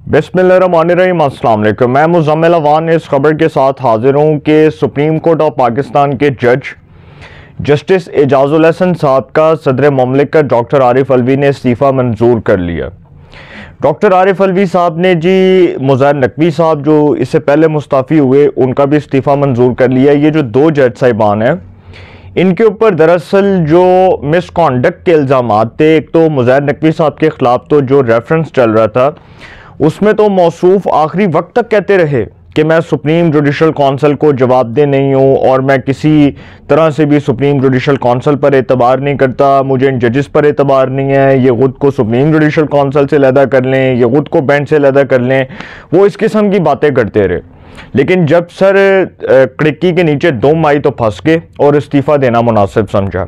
बिस्मिल्लाहिर्रहमानिर्रहीम, अस्सलाम वालेकुम। मैं मुज़म्मिल अवान इस खबर के साथ हाजिर हूँ कि सुप्रीम कोर्ट ऑफ पाकिस्तान के जज जस्टिस एजाजुल हसन साहब का सदर ममलिकत डॉक्टर आरिफ अलवी ने इस्तीफ़ा मंजूर कर लिया। डॉक्टर आरिफ अलवी साहब ने जी मुज़ाहिर नकवी साहब जो इससे पहले मुस्तफ़ी हुए उनका भी इस्तीफ़ा मंजूर कर लिया। ये जो दो जज साहिबान हैं इनके ऊपर दरअसल जो मिसकॉन्डक्ट के इल्ज़ामात थे, एक तो मुज़ाहिर नकवी साहब के ख़िलाफ़ तो जो रेफरेंस चल रहा था उसमें तो मौसूफ आखिरी वक्त तक कहते रहे कि मैं सुप्रीम जुडिशल कौंसिल को जवाबदेह नहीं हूँ और मैं किसी तरह से भी सुप्रीम जुडिशल कौंसिल पर एतबार नहीं करता, मुझे इन जजेस पर एतबार नहीं है, ये खुद को सुप्रीम जुडिशल कौंसिल से अलहदा कर लें, ये खुद को बेंच से अलहदा कर लें। वो इस किस्म की बातें करते रहे, लेकिन जब सर खिड़की के नीचे दुम आई तो फंस गए और इस्तीफ़ा देना मुनासिब समझा।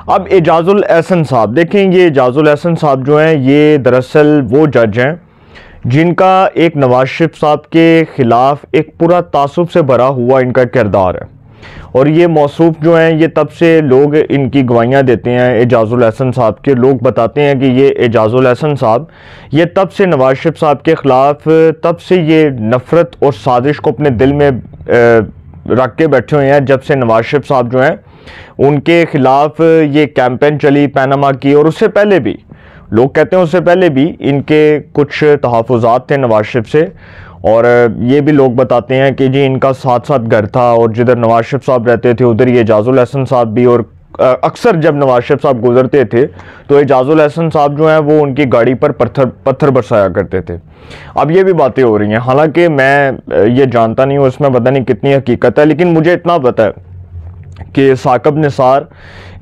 अब एजाजुल हसन साहब देखें, ये एजाजुल हसन साहब जो हैं ये दरअसल वो जज हैं जिनका एक नवाज शरीफ साहब के ख़िलाफ़ एक पूरा तासुब से भरा हुआ इनका किरदार है। और ये मौसूफ जो हैं ये तब से लोग इनकी गवाहियाँ देते हैं एजाजुल हसन साहब के, लोग बताते हैं कि ये एजाजुल हसन साहब ये तब से नवाज शरीफ साहब के ख़िलाफ़ तब से ये नफ़रत और साजिश को अपने दिल में रख के बैठे हुए हैं, जब से नवाज शरीफ साहब जो हैं उनके ख़िलाफ़ ये कैंपेन चली पैनामा की। और उससे पहले भी लोग कहते हैं उससे पहले भी इनके कुछ तहफ़्फ़ुज़ात थे नवाज शरीफ से, और ये भी लोग बताते हैं कि जी इनका साथ साथ घर था और जिधर नवाज शरीफ साहब रहते थे उधर ये एजाजुल हसन साहब भी, और अक्सर जब नवाज शरीफ साहब गुजरते थे तो एजाजुल हसन साहब जो हैं वो उनकी गाड़ी पर पत्थर बरसाया करते थे। अब ये भी बातें हो रही हैं, हालांकि मैं ये जानता नहीं हूँ, इसमें पता नहीं कितनी हकीकत है, लेकिन मुझे इतना पता है कि साकिब निसार,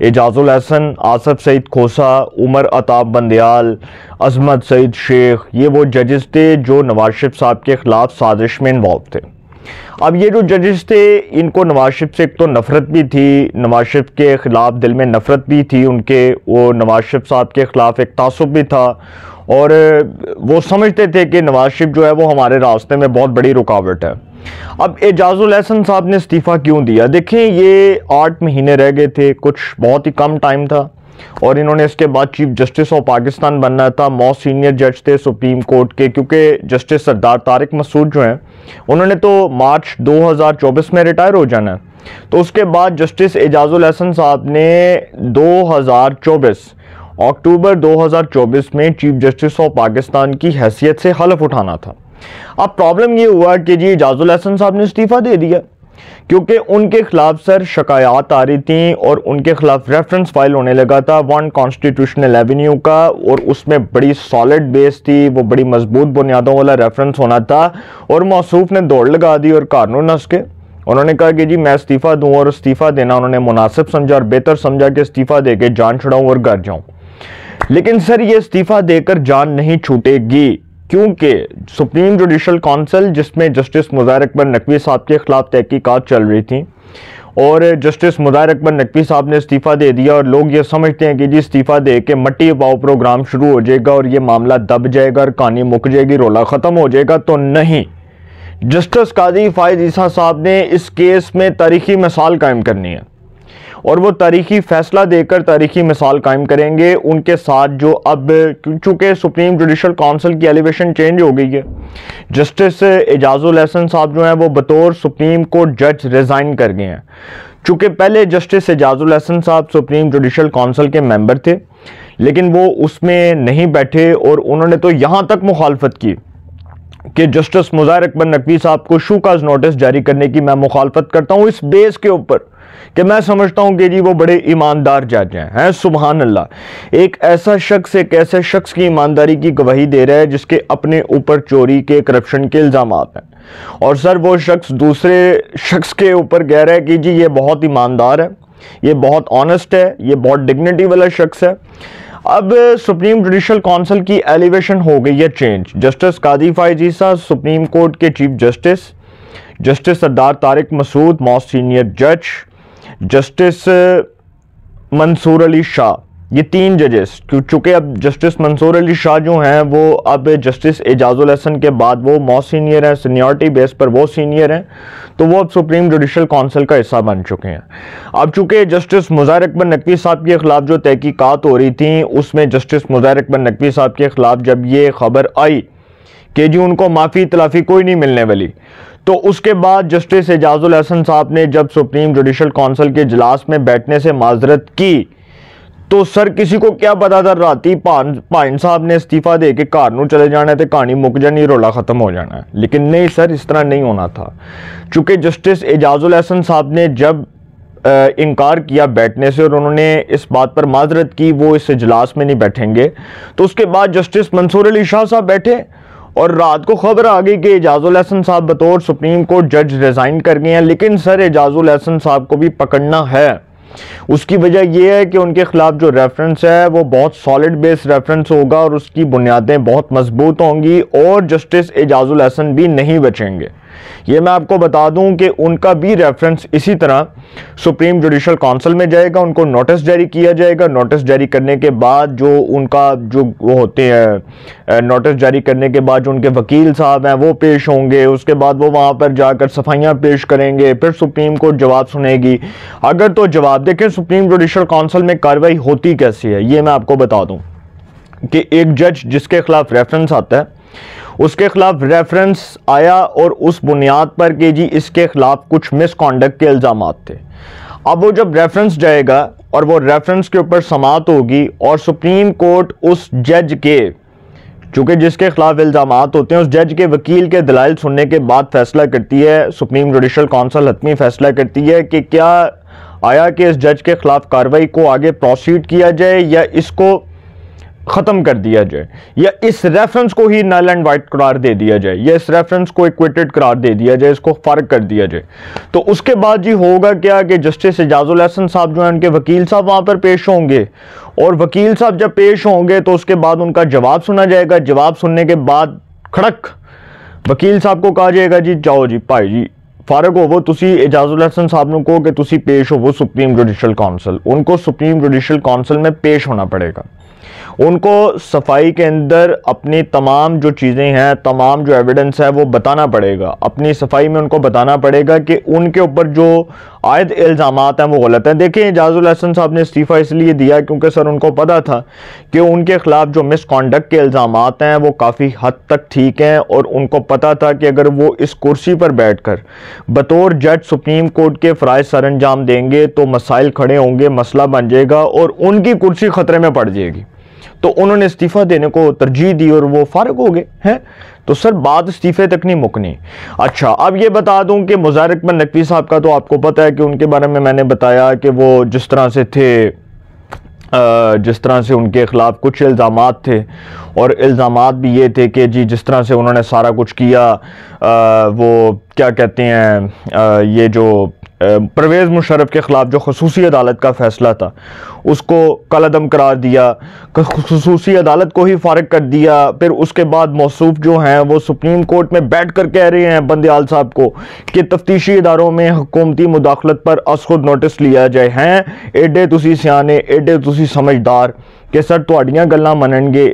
एजाजुल हसन, आसफ सईद खोसा, उमर अताब बंदयाल, अजमत सईद शेख, ये वो जजेस थे जो नवाज शरीफ साहब के ख़िलाफ़ साजिश में इन्वॉल्व थे। अब ये जो जजेस थे इनको नवाज शरीफ से एक तो नफ़रत भी थी, नवाज शरीफ के ख़िलाफ़ दिल में नफ़रत भी थी उनके, वो नवाज शरीफ साहब के ख़िलाफ़ एक तासुब भी था, और वो समझते थे कि नवाज शरीफ जो है वो हमारे रास्ते में बहुत बड़ी रुकावट है। अब एजाजुल हसन साहब ने इस्तीफ़ा क्यों दिया? देखें, ये 8 महीने रह गए थे, कुछ बहुत ही कम टाइम था, और इन्होंने इसके बाद चीफ जस्टिस ऑफ पाकिस्तान बनना था, मोस्ट सीनियर जज थे सुप्रीम कोर्ट के, क्योंकि जस्टिस सरदार तारिक मसूद जो हैं उन्होंने तो मार्च 2024 में रिटायर हो जाना है। तो उसके बाद जस्टिस एजाजुल हसन साहब ने 2024 अक्टूबर 2024 में चीफ जस्टिस ऑफ पाकिस्तान की हैसियत से हलफ उठाना था। अब प्रॉब्लम ये हुआ कि जी एजाजुल हसन साहब ने इस्तीफ़ा दे दिया क्योंकि उनके खिलाफ सर शिकायत आ रही थी और उनके खिलाफ रेफरेंस फाइल होने लगा था 1 कॉन्स्टिट्यूशनल एवेन्यू का, और उसमें बड़ी सॉलिड बेस थी, वो बड़ी मजबूत बुनियादों वाला रेफरेंस होना था। और मौसूफ ने दौड़ लगा दी और कानून नस के उन्होंने कहा कि जी मैं इस्तीफ़ा दूँ, और इस्तीफ़ा देना उन्होंने मुनासिब समझा और बेहतर समझा कि इस्तीफ़ा दे के जान छुड़ाऊँ और घर जाऊँ। लेकिन सर ये इस्तीफ़ा देकर जान नहीं छूटेगी, क्योंकि सुप्रीम जुडिशल कौंसिल जिसमें जस्टिस मुज़ाहिर अकबर नकवी साहब के ख़िलाफ़ तहकीकात चल रही थी, और जस्टिस मुज़ाहिर अकबर नकवी साहब ने इस्तीफ़ा दे दिया, और लोग ये समझते हैं कि जी इस्तीफ़ा दे के मट्टी पाओ प्रोग्राम शुरू हो जाएगा और ये मामला दब जाएगा और कहानी मुक जाएगी, रोला ख़त्म हो जाएगा। तो नहीं, जस्टिस काजी फ़ाइज़ ईसा साहब ने इस केस में तारीखी मिसाल कायम करनी है, और वो तारीखी फ़ैसला देकर तारीखी मिसाल कायम करेंगे उनके साथ जो अब, चूँकि सुप्रीम जुडिशल काउंसिल की एलिवेशन चेंज हो गई है, जस्टिस एजाजुल हसन साहब जो हैं वो बतौर सुप्रीम कोर्ट जज रिज़ाइन कर गए हैं। चूँकि पहले जस्टिस एजाजुल हसन साहब सुप्रीम जुडिशल काउंसिल के मेंबर थे, लेकिन वो उसमें नहीं बैठे और उन्होंने तो यहाँ तक मुखालफत की कि जस्टिस मुज़ाहिर अकबर नकवी साहब को शूकाज नोटिस जारी करने की मैं मुखालफत करता हूँ, इस बेस के ऊपर कि मैं समझता हूं कि जी वो बड़े ईमानदार जज हैं। सुभान अल्लाह, एक ऐसा शख्स की ईमानदारी की गवाही दे रहा है जिसके अपने ऊपर चोरी के, करप्शन के इल्जामात हैं, और सर वो शख्स दूसरे शख्स के ऊपर कह रहा है कि जी ये बहुत ईमानदार है, ये बहुत ऑनेस्ट है, ये बहुत डिग्निटी वाला शख्स है। अब सुप्रीम जुडिशल काउंसिल की एलिवेशन हो गई है चेंज। जस्टिस काजी फ़ाइज़ ईसा सुप्रीम कोर्ट के चीफ जस्टिस, जस्टिस सरदार तारिक मसूद मोस्ट सीनियर जज, जस्टिस मंसूर अली शाह, ये 3 जजेस, चूँकि अब जस्टिस मंसूर अली शाह जो हैं वो अब जस्टिस एजाजुल हसन के बाद वो मोस्ट सीनियर हैं, सीनियरिटी बेस पर वो सीनियर हैं, तो वो अब सुप्रीम जुडिशल काउंसिल का हिस्सा बन चुके हैं। अब चूँकि जस्टिस मुज़ाहिर अकबर नकवी साहब के ख़िलाफ़ जो तहकीकात हो रही थी उसमें जस्टिस मुज़ाहिर अकबर नकवी साहब के ख़िलाफ़ जब ये खबर आई कि जी उनको माफ़ी तलाफ़ी कोई नहीं मिलने वाली। तो उसके बाद जस्टिस एजाजुल हसन साहब ने जब सुप्रीम जुडिशल काउंसिल के इजलास में बैठने से माजरत की, तो सर किसी को क्या पता था राती भाइन साहब ने इस्तीफा दे के घर नूं चले जाना है तो कहानी मुक जानी, रोला ख़त्म हो जाना है। लेकिन नहीं सर, इस तरह नहीं होना था। चूँकि जस्टिस एजाजुल हसन साहब ने जब इनकार किया बैठने से और उन्होंने इस बात पर माजरत की वो इस इजलास में नहीं बैठेंगे, तो उसके बाद जस्टिस मंसूर अली शाह साहब बैठे और रात को खबर आ गई कि एजाजुल हसन साहब बतौर सुप्रीम कोर्ट जज रिज़ाइन कर गए हैं। लेकिन सर एजाजुल हसन साहब को भी पकड़ना है। उसकी वजह यह है कि उनके खिलाफ जो रेफरेंस है वो बहुत सॉलिड बेस रेफरेंस होगा और उसकी बुनियादें बहुत मजबूत होंगी और जस्टिस एजाजुल हसन भी नहीं बचेंगे। ये मैं आपको बता दूं कि उनका भी रेफरेंस इसी तरह सुप्रीम जुडिशल काउंसिल में जाएगा, उनको नोटिस जारी किया जाएगा। नोटिस जारी करने के बाद जो उनका जो वो होते हैं, नोटिस जारी करने के बाद जो उनके वकील साहब हैं वो पेश होंगे, उसके बाद वो वहाँ पर जाकर सफाइयाँ पेश करेंगे, फिर सुप्रीम कोर्ट जवाब सुनेगी। अगर तो जवाब देखें सुप्रीम जुडिशल काउंसिल में कार्रवाई होती कैसी है ये मैं आपको बता दूँ कि एक जज जिसके खिलाफ रेफरेंस आता है उसके खिलाफ रेफरेंस आया और उस बुनियाद पर कि जी इसके खिलाफ कुछ मिसकॉन्डक्ट के इल्ज़ामात थे। अब वो जब रेफरेंस जाएगा और वो रेफरेंस के ऊपर समाअत होगी और सुप्रीम कोर्ट उस जज के, चूँकि जिसके खिलाफ इल्ज़ामात होते हैं, उस जज के वकील के दलाइल सुनने के बाद फैसला करती है, सुप्रीम जुडिशल काउंसिल हतमी फैसला करती है कि क्या आया कि इस जज के खिलाफ कार्रवाई को आगे प्रोसीड किया जाए या इसको ख़त्म कर दिया जाए, या इस रेफरेंस को ही नल एंड वाइट करार दे दिया जाए, या इस रेफरेंस को इक्विटेड करार दे दिया जाए, इसको फ़र्क कर दिया जाए। तो उसके बाद जी होगा क्या कि जस्टिस एजाजुल हसन साहब जो हैं उनके वकील साहब वहाँ पर पेश होंगे और वकील साहब जब पेश होंगे तो उसके बाद उनका जवाब सुना जाएगा। जवाब सुनने के बाद खड़क वकील साहब को कहा जाएगा जी जाओ जी भाई जी फारग होवो, तुसी एजाजुल हसन साहब ने कहो कि तुसी पेश होवो सुप्रीम जुडिशल काउंसिल। उनको सुप्रीम जुडिशल काउंसिल में पेश होना पड़ेगा। उनको सफाई के अंदर अपनी तमाम जो चीज़ें हैं, तमाम जो एविडेंस है वो बताना पड़ेगा। अपनी सफाई में उनको बताना पड़ेगा कि उनके ऊपर जो आयद इल्ज़ामात हैं वो गलत हैं। देखिए एजाजुल हसन साहब ने इस्तीफ़ा इसलिए दिया क्योंकि सर उनको पता था कि उनके खिलाफ जो मिसकॉन्डक्ट के इल्ज़ामात हैं वो काफ़ी हद तक ठीक हैं और उनको पता था कि अगर वो इस कुर्सी पर बैठकर बतौर जज सुप्रीम कोर्ट के फ़राइज़ सर अंजाम देंगे तो मसाइल खड़े होंगे, मसला बन जाएगा और उनकी कुर्सी ख़तरे में पड़ जाएगी। तो उन्होंने इस्तीफ़ा देने को तरजीह दी और वो फारग हो गए हैं। तो सर बात इस्तीफ़े तक नहीं मुकनी। अच्छा, अब ये बता दूं कि मुज़ाहिर अकबर नकवी साहब का तो आपको पता है कि उनके बारे में मैंने बताया कि वो जिस तरह से थे, जिस तरह से उनके ख़िलाफ़ कुछ इल्ज़ामात थे और इल्ज़ामात भी ये थे कि जी जिस तरह से उन्होंने सारा कुछ किया, वो क्या कहते हैं, ये जो परवेज़ मुशर्रफ के ख़िलाफ़ जो खसूसी अदालत का फ़ैसला था उसको कलअदम करार दिया, खसूसी अदालत को ही फ़ारिग कर दिया। फिर उसके बाद मौसूफ जो हैं वो सुप्रीम कोर्ट में बैठ कर कह रहे हैं बंदयाल साहब को कि तफ्तीशी इदारों में हुकूमती मुदाखलत पर अस खुद नोटिस लिया जाए। हैं एडे तुसी सियाने, एडे तुसी समझदार कि सर तुहाड़ियां गल्लां मनणगे।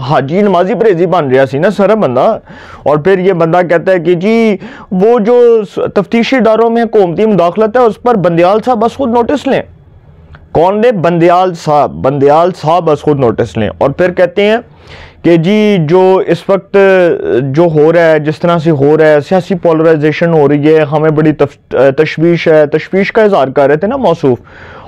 हाजी नमाजी परहेजी बन रहा सी ना सर बंदा, और फिर ये बंदा कहता है कि जी वो जो तफ्तीशी इदारों में हुकूमती मुदाखलत है उस पर बंदयाल साहब बस खुद नोटिस लें। कौन ने? बंदयाल साहब। बंदयाल साहब बस खुद नोटिस लें। और फिर कहते हैं कि जी जो इस वक्त जो हो रहा है, जिस तरह से हो रहा है, सियासी पोलराइजेशन हो रही है, हमें बड़ी तशवीश है। तशवीश का इजहार कर रहे थे ना मौसूफ,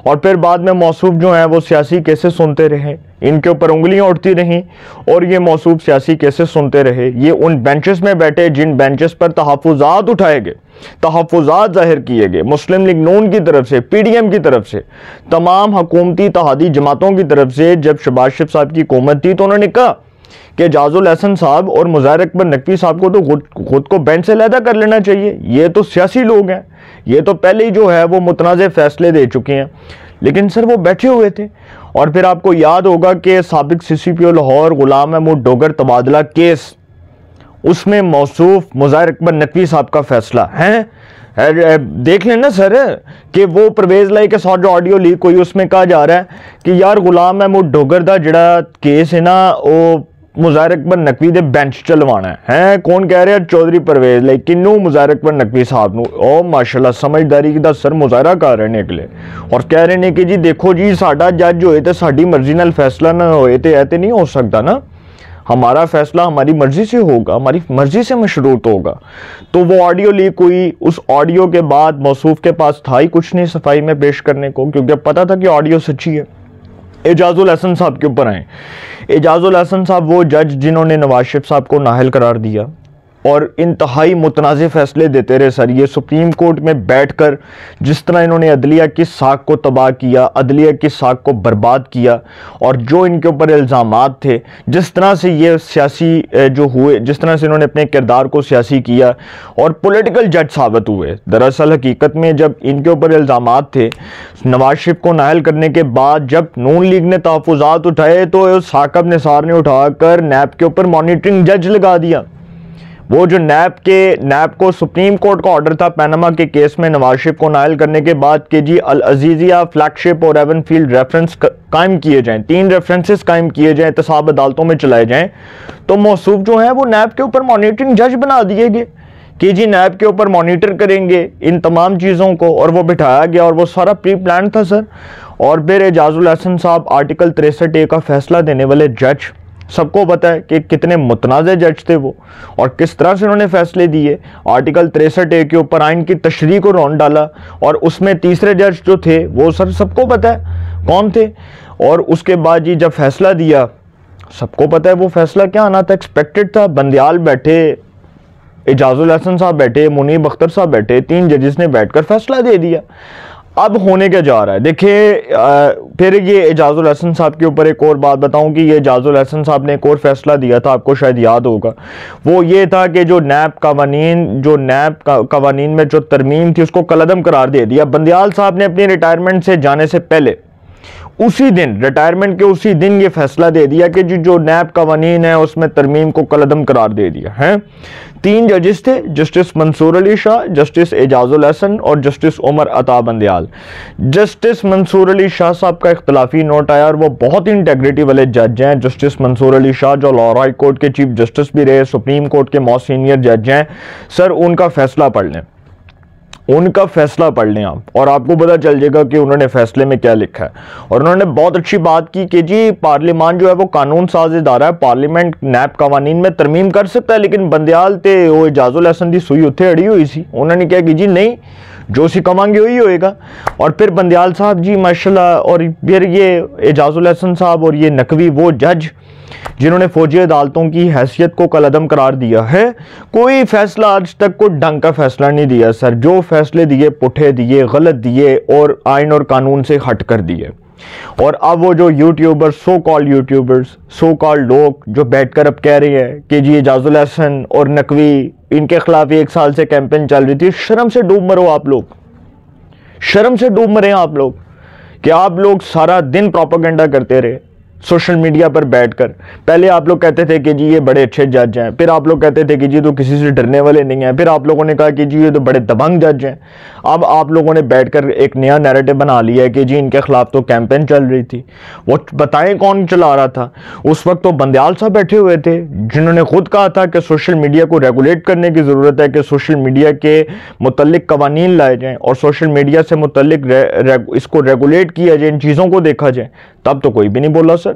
और फिर बाद में मौसूफ जो हैं वो सियासी केसेस सुनते रहे, इनके ऊपर उंगलियां उठती रहीं और ये मौसूफ सियासी केसेस सुनते रहे। ये उन बेंचेस में बैठे जिन बेंचेस पर तहफ़्फ़ुज़ात उठाए गए, तहफ़्फ़ुज़ात ज़ाहिर किए गए मुस्लिम लीग नून की तरफ से, PDM की तरफ से, तमाम हुकूमती इत्तेहादी जमातों की तरफ से। जब शहबाज शरीफ साहब की हुकूमत थी तो उन्होंने कहा कि एजाजुल हसन साहब और मुज़ाहिर अकबर नकवी साहब को तो खुद को बेंच से अलहदा कर लेना चाहिए, ये तो सियासी लोग हैं, ये तो पहले ही जो है वो मुतनाज़ फैसले दे चुके हैं। लेकिन सर वो बैठे हुए थे। और फिर आपको याद होगा कि साबिक CCPO लाहौर गुलाम महमूद डोगर तबादला केस, उसमें मौसूफ मुज़ाहिर अकबर नकवी साहब का फैसला है। देख लेना सर कि वो परवेज़ लाई के साथ जो ऑडियो लीक हुई उसमें कहा जा रहा है कि यार गुलाम महमूद डोगर दा जिहड़ा केस है ना वो मुज़ाहिर अकबर नकवी दे बेंच चलवाना है। कौन कह रहा है? चौधरी परवेज़ लाई। किन्नू? मुज़ाहिर अकबर नकवी साहब नू। ओ माशाल्लाह समझदारी दा सर मुजाहरा कर रहे हैं निकले और कह रहे हैं कि जी देखो जी साडा जज होए तो साडी मर्जी नाल फैसला ना होए तो ऐ ते नहीं हो सकता ना। हमारा फैसला हमारी मर्जी से होगा, हमारी मर्जी से मशरूत होगा। तो वो ऑडियो लीक हुई, उस ऑडियो के बाद मौसूफ के पास था ही कुछ नहीं सफाई में पेश करने को, क्योंकि पता था कि ऑडियो सच्ची है। एजाजुल हसन साहब के ऊपर आए। एजाजुल हसन साहब वो जज जिन्होंने नवाज शरीफ साहब को नाअहल करार दिया और इंतहाई मुतनाज़ फैसले देते रहे। सर ये सुप्रीम कोर्ट में बैठकर जिस तरह इन्होंने अदलिया की साख को तबाह किया, अदलिया की साख को बर्बाद किया, और जो इनके ऊपर इल्ज़ामात थे, जिस तरह से ये सियासी जो हुए, जिस तरह से इन्होंने अपने किरदार को सियासी किया और पॉलिटिकल जज साबित हुए। दरअसल हकीकत में जब इनके ऊपर इल्ज़ामात थे, नवाज शरीफ को नाअहल करने के बाद जब नून लीग ने तहफ़्फ़ुज़ात उठाए तो साकिब निसार ने उठाकर नैब के ऊपर मॉनिटरिंग जज लगा दिया। वो जो नैब को सुप्रीम कोर्ट का ऑर्डर था पैनामा के केस में नवाज शरीफ को नाअहल करने के बाद कि जी अल अजीजिया, फ्लैगशिप और एवनफील्ड रेफरेंस कायम किए जाएं, 3 रेफरेंसेस कायम किए जाएं, एहतसाब अदालतों में चलाए जाएं, तो मौसूफ जो है वो नैब के ऊपर मॉनिटरिंग जज बना दिए गए कि जी नैब के ऊपर मॉनिटर करेंगे इन तमाम चीज़ों को, और वो बिठाया गया और वो सारा प्री प्लान था सर। और फिर एजाजुल हसन साहब आर्टिकल 63A का फैसला देने वाले जज, सबको पता है कि कितने मुतनाज़ जज थे वो और किस तरह से उन्होंने फैसले दिए। आर्टिकल 63A के ऊपर आइन की तशरीह को रौंद डाला, और उसमें तीसरे जज जो थे वो सर सबको पता है कौन थे। और उसके बाद जी जब फैसला दिया, सबको पता है वो फैसला क्या आना था, एक्सपेक्टेड था। बंदियाल बैठे, एजाजुल हसन साहब बैठे, मुनीब अख्तर साहब बैठे, 3 जजेस ने बैठकर फैसला दे दिया। अब होने क्या जा रहा है देखिए। फिर ये एजाजुल हसन साहब के ऊपर एक और बात बताऊं कि ये एजाजुल हसन साहब ने एक और फैसला दिया था, आपको शायद याद होगा। वो ये था कि जो नैब कवानीन में जो तरमीम थी उसको कलअदम करार दे दिया। बंदियाल साहब ने अपनी रिटायरमेंट से जाने से पहले उसी दिन, रिटायरमेंट के उसी दिन ये फैसला दे दिया कि जो नैब कवानीन है उसमें तरमीम को कलअदम करार दे दिया है। 3 जजेस थे, जस्टिस मंसूर अली शाह, जस्टिस एजाजुल हसन और जस्टिस उमर अता बंदियाल। जस्टिस मंसूर अली शाह साहब का इख्तलाफी नोट आया और वो बहुत ही इंटेग्रिटी वाले जज हैं। जस्टिस मंसूर अली शाह जो लाहौर हाई कोर्ट के चीफ जस्टिस भी रहे, सुप्रीम कोर्ट के मोस्ट सीनियर जज हैं। सर उनका फैसला पढ़ लें, उनका फैसला पढ़ लें आप, और आपको पता चल जाएगा कि उन्होंने फैसले में क्या लिखा है। और उन्होंने बहुत अच्छी बात की कि जी पार्लियामान जो है वो कानून साज इदारा है, पार्लियामेंट नैब कवानीन में तरमीम कर सकता है, लेकिन बंदियाल ते वो एजाजुल हसन की सुई उत्थे अड़ी हुई सी। उन्होंने कहा कि जी नहीं, जो सी कमांगे वही होएगा। और फिर बंदियाल साहब जी माशाल्लाह, और फिर ये एजाजुल हसन साहब और ये नकवी वो जज जिन्होंने फौजी अदालतों की हैसियत को कलअदम करार दिया है। कोई फैसला आज तक को ढंग का फैसला नहीं दिया सर। जो फैसले दिए पुठे दिए, गलत दिए और आइन और कानून से हट कर दिए। और अब वो जो यूट्यूबर्स, सो कॉल्ड लोग जो बैठकर अब कह रहे हैं कि जी एजाजुल हसन और नकवी इनके खिलाफ 1 साल से कैंपेन चल रही थी, शर्म से डूब मरो आप लोग, शर्म से डूब मरे आप लोग कि आप लोग सारा दिन प्रोपेगेंडा करते रहे सोशल मीडिया पर बैठकर। पहले आप लोग कहते थे कि जी ये बड़े अच्छे जज हैं, फिर आप लोग कहते थे कि जी तो किसी से डरने वाले नहीं हैं, फिर आप लोगों ने कहा कि जी ये तो बड़े दबंग जज हैं। अब आप लोगों ने बैठकर एक नया नैरेटिव बना लिया है कि जी इनके खिलाफ तो कैंपेन चल रही थी। वो बताएं कौन चला रहा था उस वक्त? तो बंदियाल साहब बैठे हुए थे जिन्होंने खुद कहा था कि सोशल मीडिया को रेगुलेट करने की ज़रूरत है, कि सोशल मीडिया के मुतल्लिक कवानीन लाए जाएँ और सोशल मीडिया से मुतल्लिक इसको रेगुलेट किया जाए, इन चीज़ों को देखा जाए। तब तो कोई भी नहीं बोला सर।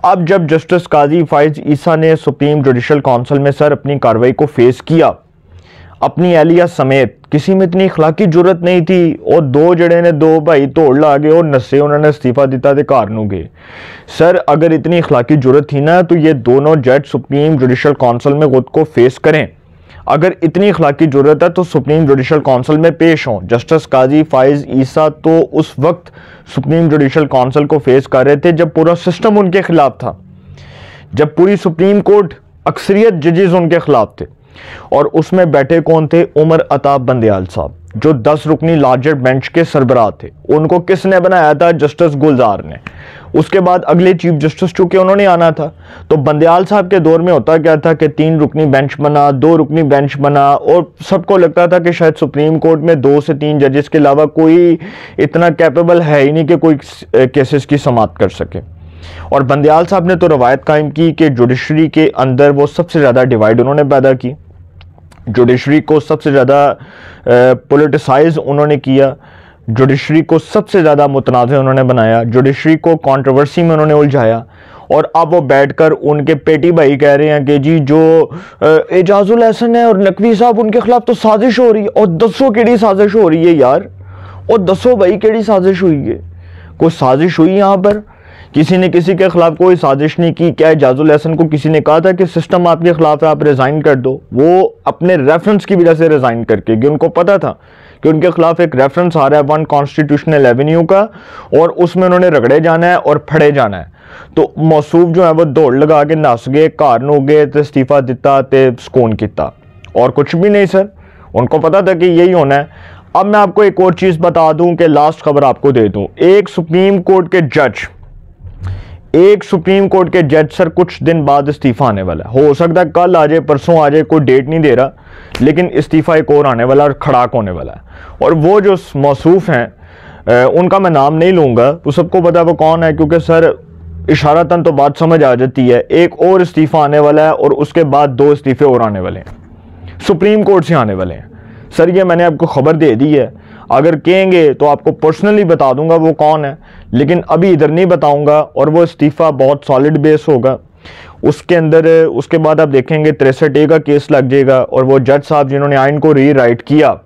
अब जब जस्टिस काजी फाइज ईसा ने सुप्रीम जुडिशल काउंसिल में सर अपनी कार्रवाई को फेस किया, अपनी एहलिया समेत, किसी में इतनी अखलाकी जरूरत नहीं थी। और 2 जड़े ने 2 भाई तोड़ ला गए और नस्से, उन्होंने इस्तीफा दिता थे घर नूं गए। सर अगर इतनी अखलाकी जरूरत थी ना तो ये दोनों जज सुप्रीम जुडिशल काउंसिल में खुद को फेस करें। अगर इतनी अखलाकी जरूरत है तो सुप्रीम जुडिशल काउंसिल में पेश हों। जस्टिस काजी फाइज ईसा तो उस वक्त सुप्रीम जुडिशल काउंसिल को फेस कर रहे थे जब पूरा सिस्टम उनके खिलाफ था, जब पूरी सुप्रीम कोर्ट अक्सरियत जजेस उनके खिलाफ थे। और उसमें बैठे कौन थे? उमर अता बंदियाल साहब, जो 10 रुकनी लार्जर बेंच के सरबराह थे। उनको किसने बनाया था? जस्टिस गुलजार ने। उसके बाद अगले चीफ जस्टिस चूंकि उन्होंने आना था, तो बंदियाल साहब के दौर में होता क्या था कि 3 रुकनी बेंच बना, 2 रुकनी बेंच बना, और सबको लगता था कि शायद सुप्रीम कोर्ट में 2 से 3 जजेस के अलावा कोई इतना कैपेबल है ही नहीं कि कोई केसेस की समाअत कर सके। और बंदियाल साहब ने तो रवायत कायम की कि जुडिशरी के अंदर वो सबसे ज़्यादा डिवाइड उन्होंने पैदा की, जुडिशरी को सबसे ज़्यादा पोलिटिसाइज उन्होंने किया। जुडिशरी को सबसे ज़्यादा मुतनाज़ उन्होंने बनाया, जुडिशरी को कंट्रोवर्सी में उन्होंने उलझाया। और अब वो बैठकर उनके पेटी भाई कह रहे हैं कि जी जो एजाजुल हसन है और नकवी साहब उनके खिलाफ तो साजिश हो रही है। और दसो केड़ी साजिश हो रही है यार, और दसो भाई केड़ी साजिश हुई है? कोई साजिश हुई यहाँ पर? किसी ने किसी के खिलाफ कोई साजिश नहीं की। क्या एजाजुल हसन को किसी ने कहा था कि सिस्टम आपके खिलाफ है, आप रिज़ाइन कर दो? वो अपने रेफरेंस की वजह से रिज़ाइन करके गए। उनको पता था कि उनके खिलाफ एक रेफरेंस आ रहा है 1 कॉन्स्टिट्यूशनल एवेन्यू का, और उसमें उन्होंने रगड़े जाना है और फड़े जाना है। तो मौसूफ जो है वो दौड़ लगा के नस गए, घर नू गए, तो इस्तीफा दिता, ते सकून किया, और कुछ भी नहीं सर। उनको पता था कि यही होना है। अब मैं आपको एक और चीज़ बता दूं कि लास्ट खबर आपको दे दूं। एक सुप्रीम कोर्ट के जज सर कुछ दिन बाद इस्तीफा आने वाला है। हो सकता है कल आ जाए, परसों आ जाए, कोई डेट नहीं दे रहा, लेकिन इस्तीफा एक और आने वाला और खड़ाक होने वाला है। और वो जो मौसूफ हैं उनका मैं नाम नहीं लूँगा, तो सबको पता है वो कौन है, क्योंकि सर इशारतन तो बात समझ आ जाती है। एक और इस्तीफा आने वाला है और उसके बाद 2 इस्तीफे और आने वाले हैं, सुप्रीम कोर्ट से आने वाले हैं। सर ये मैंने आपको खबर दे दी है, अगर कहेंगे तो आपको पर्सनली बता दूंगा वो कौन है, लेकिन अभी इधर नहीं बताऊंगा। और वो इस्तीफ़ा बहुत सॉलिड बेस होगा उसके अंदर। उसके बाद आप देखेंगे 63A का केस लग जाएगा, और वो जज साहब जिन्होंने आइन को रीराइट किया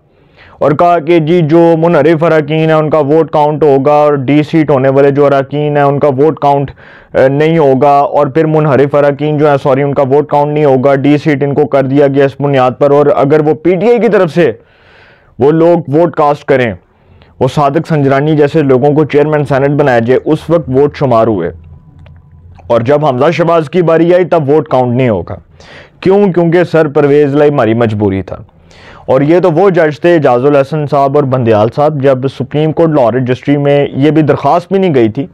और कहा कि जी जो मुनहरिफ अरकान है उनका वोट काउंट होगा, और डी सीट होने वाले जो अरकान है उनका वोट काउंट नहीं होगा, और फिर मुनहरिफ अरकान जो है सॉरी उनका वोट काउंट नहीं होगा, डी सीट इनको कर दिया गया इस बुनियाद पर। और अगर वो PTI की तरफ से वो लोग वोट कास्ट करें, वो सादिक संजरानी जैसे लोगों को चेयरमैन सेनेट बनाया जाए, उस वक्त वोट शुमार हुए। और जब हमजा शहबाज की बारी आई तब वोट काउंट नहीं होगा। क्यों? क्योंकि सर परवेज़ लाई हमारी मजबूरी था। और ये तो वो जज थे एजाजुल हसन साहब और बंदयाल साहब, जब सुप्रीम कोर्ट लाहौर रजिस्ट्री में ये भी दरख्वास्त भी नहीं गई थी,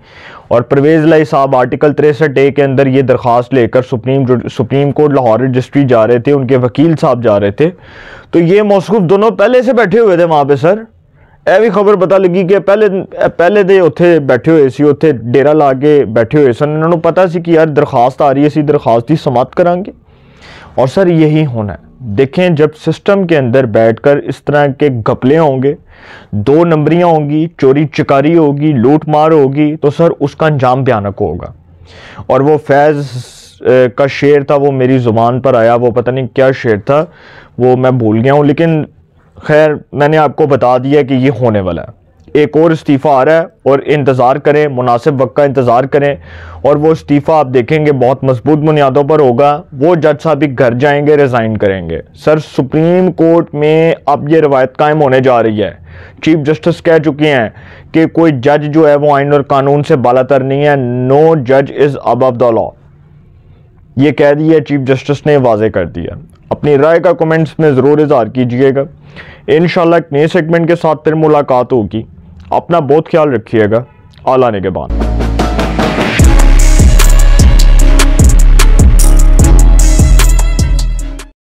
और परवेज़ लाई साहब आर्टिकल 63A के अंदर ये दरख्वास्त लेकर सुप्रीम कोर्ट लाहौर रजिस्ट्री जा रहे थे, उनके वकील साहब जा रहे थे। तो ये मौसूफ दोनों पहले से बैठे हुए थे वहाँ पे सर। ਇਹ भी खबर पता लगी कि पहले ਦੇ ਉੱਥੇ बैठे हुए सी, ਉੱਥੇ डेरा ला के बैठे हुए सन। इन्होंने पता सी कि यार दरख्वास्त आ रही है, इसी दरख्वास्त की समाप्त करांगे। और सर यही होना है। देखें जब सिस्टम के अंदर बैठकर इस तरह के घपले होंगे, 2 नंबरियाँ होंगी, चोरी चकारी होगी, लूट मार होगी, तो सर उसका अंजाम भयानक होगा। और वो फैज़ का शेर था, वो मेरी ज़ुबान पर आया, वो पता नहीं क्या शेर था, वो मैं भूल गया हूँ, लेकिन खैर मैंने आपको बता दिया कि ये होने वाला है। एक और इस्तीफ़ा आ रहा है, और इंतज़ार करें, मुनासिब वक्त का इंतज़ार करें। और वो इस्तीफ़ा आप देखेंगे बहुत मजबूत बुनियादों पर होगा। वो जज साहब भी घर जाएंगे, रिज़ाइन करेंगे। सर सुप्रीम कोर्ट में अब ये रवायत कायम होने जा रही है। चीफ जस्टिस कह चुके हैं कि कोई जज जो है वो आइन और कानून से बालातर नहीं है। नो जज इज़ अबव द लॉ, ये कह दिया चीफ जस्टिस ने, वाजे कर दिया। अपनी राय का कमेंट्स में ज़रूर इज़हार कीजिएगा। इंशाल्लाह एक नए सेगमेंट के साथ फिर मुलाकात होगी। अपना बहुत ख्याल रखिएगा। आला निगहबान।